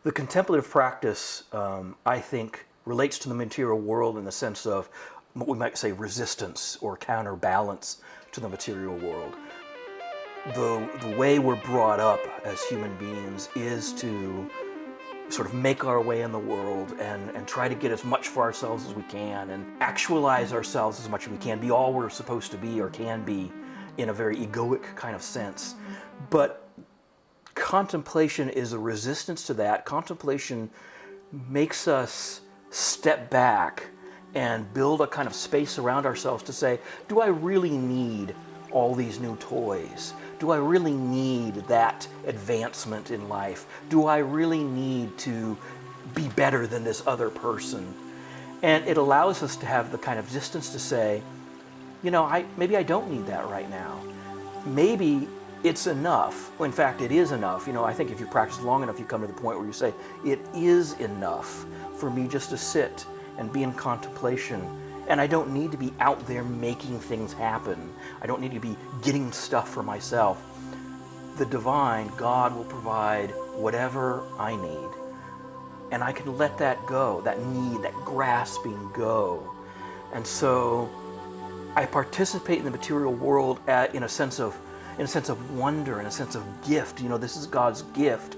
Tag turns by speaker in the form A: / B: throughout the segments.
A: The contemplative practice, I think, relates to the material world in the sense of what we might say resistance or counterbalance to the material world. The way we're brought up as human beings is to sort of make our way in the world and try to get as much for ourselves as we can and actualize ourselves as much as we can, be all we're supposed to be or can be in a very egoic kind of sense. But contemplation is a resistance to that. Contemplation makes us step back and build a kind of space around ourselves to say, do I really need all these new toys? Do I really need that advancement in life? Do I really need to be better than this other person? And it allows us to have the kind of distance to say, maybe I don't need that right now. Maybe it's enough. Well, in fact, it is enough. I think if you practice long enough, you come to the point where you say, it is enough for me just to sit and be in contemplation. And I don't need to be out there making things happen. I don't need to be getting stuff for myself. The divine, God, will provide whatever I need. And I can let that go, that need, that grasping go. And so I participate in the material world in a sense of wonder, in a sense of gift. This is God's gift.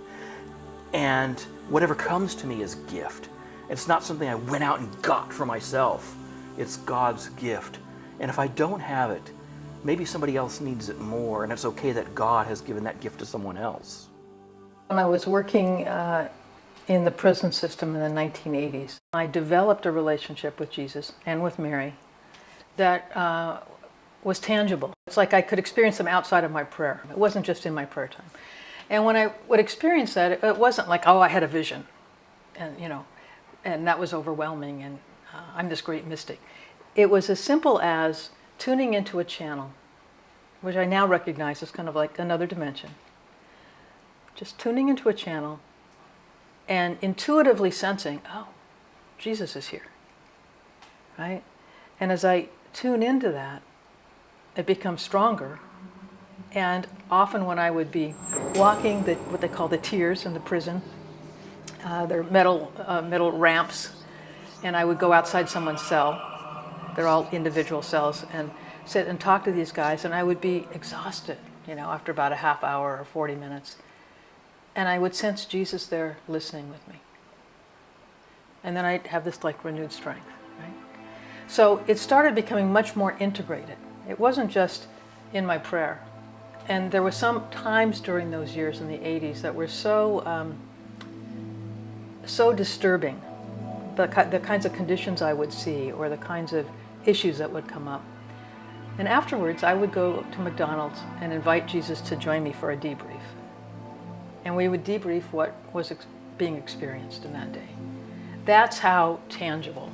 A: And whatever comes to me is gift. It's not something I went out and got for myself. It's God's gift. And if I don't have it, maybe somebody else needs it more, and it's okay that God has given that gift to someone else.
B: When I was working in the prison system in the 1980s, I developed a relationship with Jesus and with Mary that was tangible. It's like I could experience them outside of my prayer. It wasn't just in my prayer time. And when I would experience that, it wasn't like, I had a vision, and that was overwhelming, and I'm this great mystic. It was as simple as tuning into a channel, which I now recognize as kind of like another dimension. Just tuning into a channel and intuitively sensing, Jesus is here, right? And as I tune into that, it becomes stronger. And often when I would be walking what they call the tiers in the prison, they're metal ramps, and I would go outside someone's cell. They're all individual cells, and sit and talk to these guys, and I would be exhausted, after about a half hour or 40 minutes. And I would sense Jesus there listening with me. And then I'd have this renewed strength, right? So it started becoming much more integrated. It wasn't just in my prayer. And there were some times during those years in the 80s that were so disturbing. The kinds of conditions I would see, or the kinds of issues that would come up. And afterwards, I would go to McDonald's and invite Jesus to join me for a debrief. And we would debrief what was being experienced in that day. That's how tangible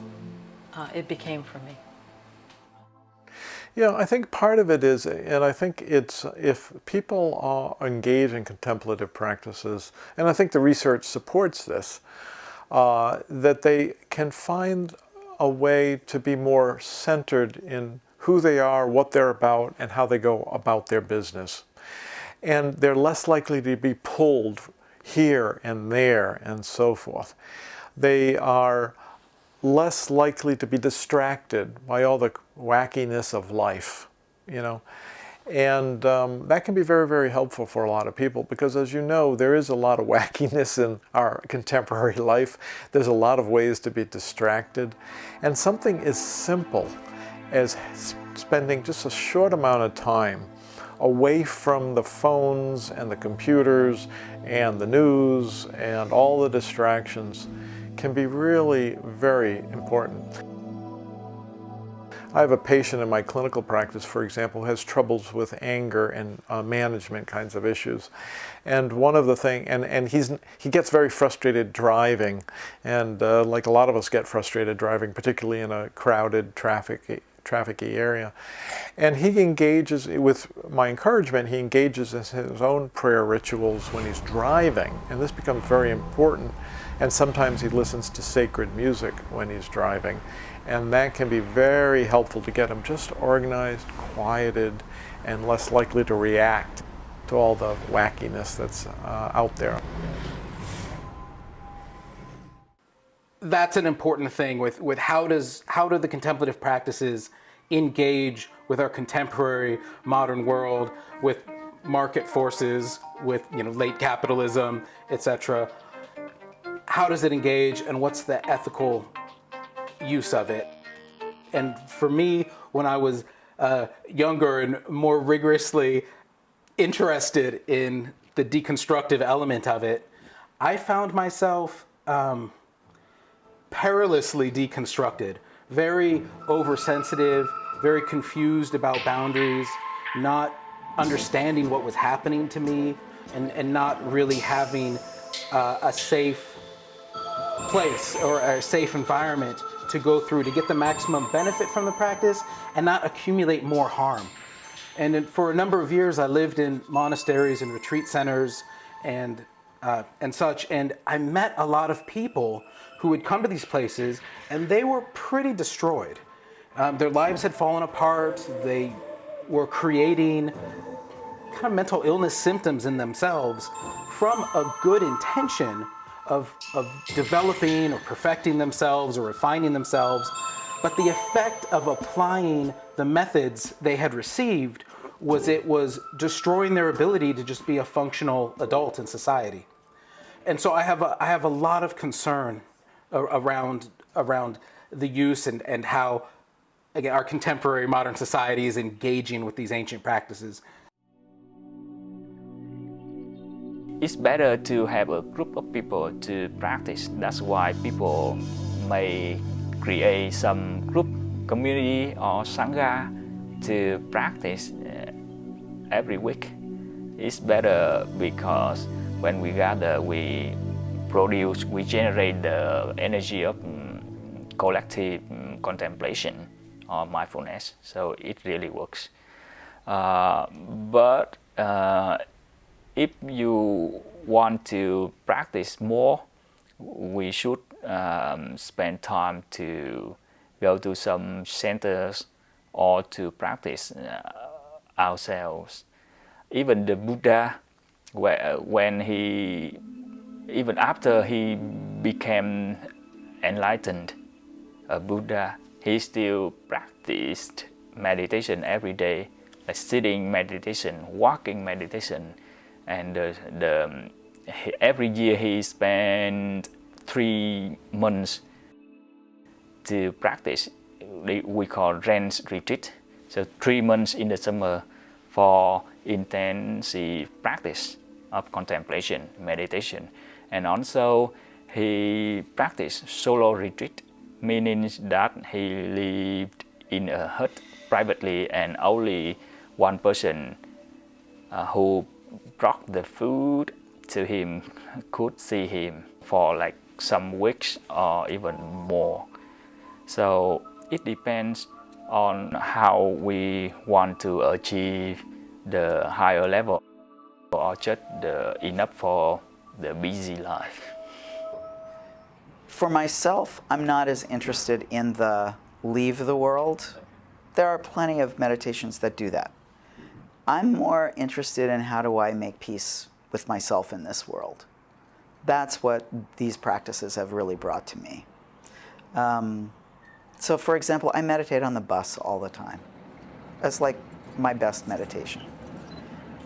B: it became for me.
C: Yeah, I think part of it is, and I think it's, if people engage in contemplative practices, and I think the research supports this, that they can find a way to be more centered in who they are, what they're about, and how they go about their business. And they're less likely to be pulled here and there and so forth. They are less likely to be distracted by all the wackiness of life, And that can be very, very helpful for a lot of people because, as you know, there is a lot of wackiness in our contemporary life. There's a lot of ways to be distracted. And something as simple as spending just a short amount of time away from the phones and the computers and the news and all the distractions can be really very important. I have a patient in my clinical practice, for example, who has troubles with anger and management kinds of issues. And one of the things, and he gets very frustrated driving, and like a lot of us get frustrated driving, particularly in a crowded trafficy area. And he engages, with my encouragement, he engages in his own prayer rituals when he's driving, and this becomes very important. And sometimes he listens to sacred music when he's driving. And that can be very helpful to get him just organized, quieted, and less likely to react to all the wackiness that's out there.
D: that's an important thing with how do the contemplative practices engage with our contemporary modern world, with market forces, with late capitalism, etc. How does it engage, and what's the ethical use of it? And for me, when I was younger and more rigorously interested in the deconstructive element of it, I found myself perilously deconstructed, very oversensitive, very confused about boundaries, not understanding what was happening to me, and not really having a safe place or a safe environment to go through to get the maximum benefit from the practice and not accumulate more harm. And for a number of years, I lived in monasteries and retreat centers and such, and I met a lot of people who would come to these places, and they were pretty destroyed. Their lives had fallen apart. They were creating kind of mental illness symptoms in themselves from a good intention of developing or perfecting themselves or refining themselves. But the effect of applying the methods they had received was it was destroying their ability to just be a functional adult in society. And so I have a lot of concern around the use and how, again, our contemporary modern society is engaging with these ancient practices.
E: It's better to have a group of people to practice. That's why people may create some group, community or sangha to practice every week. It's better because when we gather, we generate the energy of collective contemplation or mindfulness. So it really works. But if you want to practice more, we should spend time to go to some centers or to practice ourselves. Even the Buddha, even after he became enlightened, a Buddha, he still practiced meditation every day, like sitting meditation, walking meditation. And every year he spent 3 months to practice. We call Rains retreat. So 3 months in the summer for intensive practice of contemplation, meditation. And also he practiced solo retreat, meaning that he lived in a hut privately and only one person who brought the food to him could see him for like some weeks or even more. So it depends on how we want to achieve the higher level or just enough for the busy life.
F: For myself, I'm not as interested in the leave the world. There are plenty of meditations that do that. I'm more interested in how do I make peace with myself in this world. That's what these practices have really brought to me. So for example, I meditate on the bus all the time. That's like my best meditation.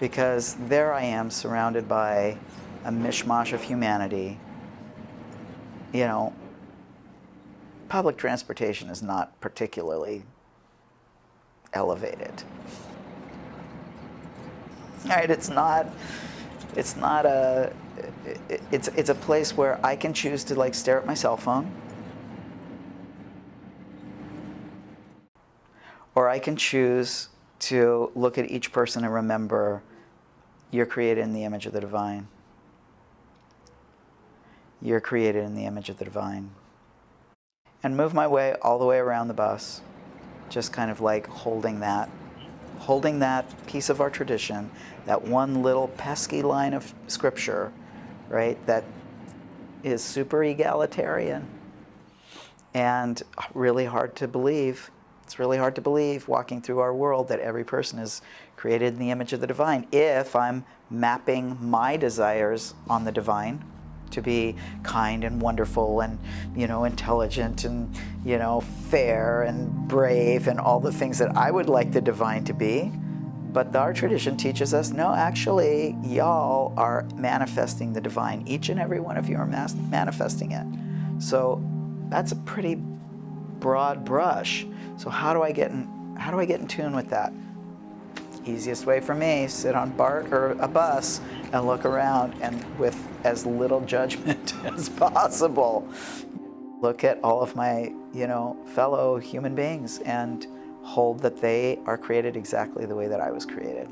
F: Because there I am surrounded by a mishmash of humanity. You know, public transportation is not particularly elevated. All right, it's a place where I can choose to like stare at my cell phone, or I can choose to look at each person and remember you're created in the image of the divine. You're created in the image of the divine. And move my way all the way around the bus, just kind of like holding that piece of our tradition, that one little pesky line of scripture, right, that is super egalitarian and really hard to believe. It's really hard to believe walking through our world that every person is created in the image of the divine if I'm mapping my desires on the divine to be kind and wonderful and, intelligent and, fair and brave and all the things that I would like the divine to be. But our tradition teaches us, no, actually, y'all are manifesting the divine. Each and every one of you are manifesting it. So that's a pretty broad brush. So how do I get in tune with that? Easiest way for me, sit on BART or a bus and look around, and with as little judgment as possible, look at all of my, fellow human beings and hold that they are created exactly the way that I was created.